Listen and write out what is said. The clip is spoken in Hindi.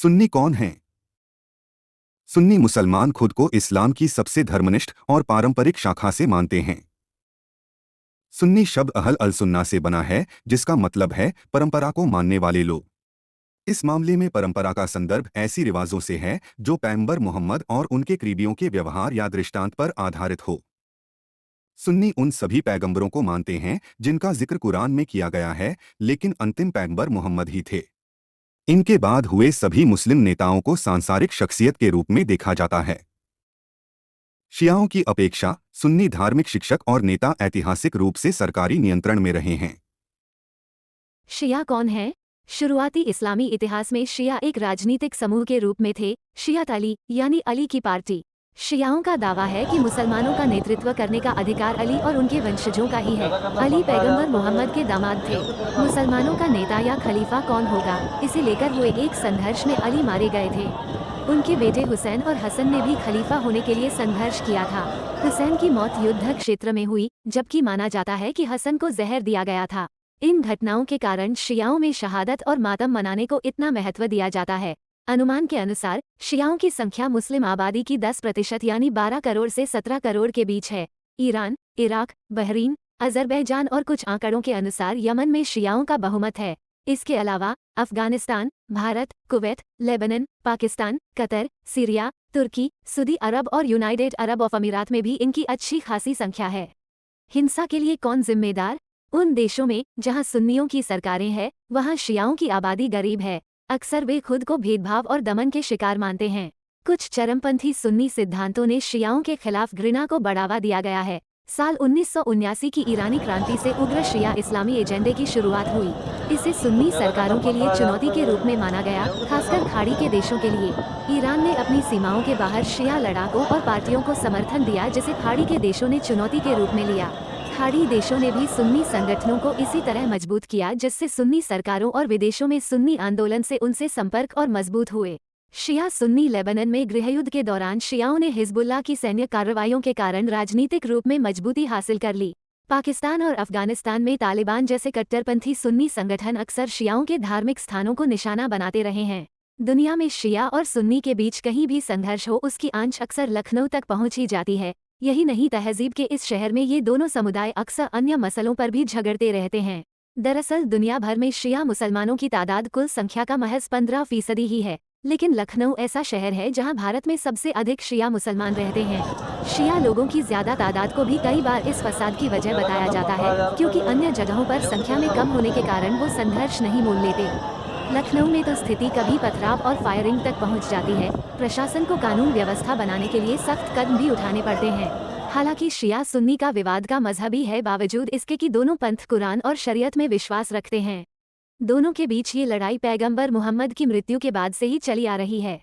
सुन्नी कौन हैं? सुन्नी मुसलमान खुद को इस्लाम की सबसे धर्मनिष्ठ और पारंपरिक शाखा से मानते हैं। सुन्नी शब्द अहल अल सुन्ना से बना है, जिसका मतलब है परंपरा को मानने वाले लोग। इस मामले में परंपरा का संदर्भ ऐसी रिवाजों से है जो पैगंबर मोहम्मद और उनके करीबियों के व्यवहार या दृष्टांत पर आधारित हो। सुन्नी उन सभी पैगंबरों को मानते हैं जिनका जिक्र कुरान में किया गया है, लेकिन अंतिम पैगंबर मोहम्मद ही थे। इनके बाद हुए सभी मुस्लिम नेताओं को सांसारिक शख्सियत के रूप में देखा जाता है। शियाओं की अपेक्षा सुन्नी धार्मिक शिक्षक और नेता ऐतिहासिक रूप से सरकारी नियंत्रण में रहे हैं। शिया कौन है? शुरुआती इस्लामी इतिहास में शिया एक राजनीतिक समूह के रूप में थे। शियात अली यानी अली की पार्टी। शियाओं का दावा है कि मुसलमानों का नेतृत्व करने का अधिकार अली और उनके वंशजों का ही है। अली पैगंबर मोहम्मद के दामाद थे। मुसलमानों का नेता या खलीफा कौन होगा, इसे लेकर हुए एक संघर्ष में अली मारे गए थे। उनके बेटे हुसैन और हसन ने भी खलीफा होने के लिए संघर्ष किया था। हुसैन की मौत युद्ध क्षेत्र में हुई, जबकि माना जाता है कि हसन को जहर दिया गया था। इन घटनाओं के कारण शियाओं में शहादत और मातम मनाने को इतना महत्व दिया जाता है। अनुमान के अनुसार शियाओं की संख्या मुस्लिम आबादी की 10% यानी 12 करोड़ से 17 करोड़ के बीच है। ईरान, इराक, बहरीन, अजरबैजान और कुछ आंकड़ों के अनुसार यमन में शियाओं का बहुमत है। इसके अलावा Afghanistan, Bharat, Kuwait, Lebanon, Pakistan, Qatar, Syria, Turkey, Saudi Arab और यूनाइटेड अरब अमीरात में भी इनकी अच्छी खासी संख्या है। हिंसा के लिए कौन जिम्मेदार? उन देशों में जहां सुन्नियों की सरकारें हैं, वहां शियाओं की आबादी गरीब है। अक्सर वे खुद को भेदभाव और दमन के शिकार मानते हैं। कुछ चरमपंथी सुन्नी सिद्धांतों ने शियाओं के खिलाफ घृणा को बढ़ावा दिया गया है। साल 1979 की ईरानी क्रांति से उग्र शिया इस्लामी एजेंडे की शुरुआत हुई। इसे सुन्नी सरकारों के लिए चुनौती के रूप में माना गया, खासकर खाड़ी के देशों के लिए। ईरान ने अपनी सीमाओं के बाहर शिया लड़ाकों और पार्टियों को समर्थन दिया, जिसे खाड़ी के देशों ने चुनौती के रूप में लिया। खाड़ी देशों ने भी सुन्नी संगठनों को इसी तरह मजबूत किया, जिससे सुन्नी सरकारों और विदेशों में सुन्नी आंदोलन से उनसे संपर्क और मजबूत हुए। शिया सुन्नी लेबनान में गृहयुद्ध के दौरान शियाओं ने हिजबुल्लाह की सैन्य कार्रवाइयों के कारण राजनीतिक रूप में मजबूती हासिल कर ली। पाकिस्तान और अफगानिस्तान में तालिबान जैसे कट्टरपंथी सुन्नी संगठन अक्सर शियाओं के धार्मिक स्थानों को निशाना बनाते रहे हैं। दुनिया में शिया और सुन्नी के बीच कहीं भी संघर्ष हो, उसकी आंच अक्सर लखनऊ तक पहुंची जाती है। यही नहीं, तहजीब के इस शहर में ये दोनों समुदाय अक्सर अन्य मसलों पर भी झगड़ते रहते हैं। दरअसल दुनिया भर में शिया मुसलमानों की तादाद कुल संख्या का महज 15% ही है, लेकिन लखनऊ ऐसा शहर है जहां भारत में सबसे अधिक शिया मुसलमान रहते हैं। शिया लोगों की ज्यादा तादाद को भी कई बार इस फसाद की वजह बताया जाता है, क्योंकि अन्य जगहों पर संख्या में कम होने के कारण वो संघर्ष नहीं मोल लेते। लखनऊ में तो स्थिति कभी पथराव और फायरिंग तक पहुंच जाती है। प्रशासन को कानून व्यवस्था बनाने के लिए सख्त कदम भी उठाने पड़ते हैं। हालांकि शिया सुन्नी का विवाद का मजहबी है, बावजूद इसके कि दोनों पंथ कुरान और शरीयत में विश्वास रखते हैं। दोनों के बीच ये लड़ाई पैगंबर मोहम्मद की मृत्यु के बाद से ही चली आ रही है।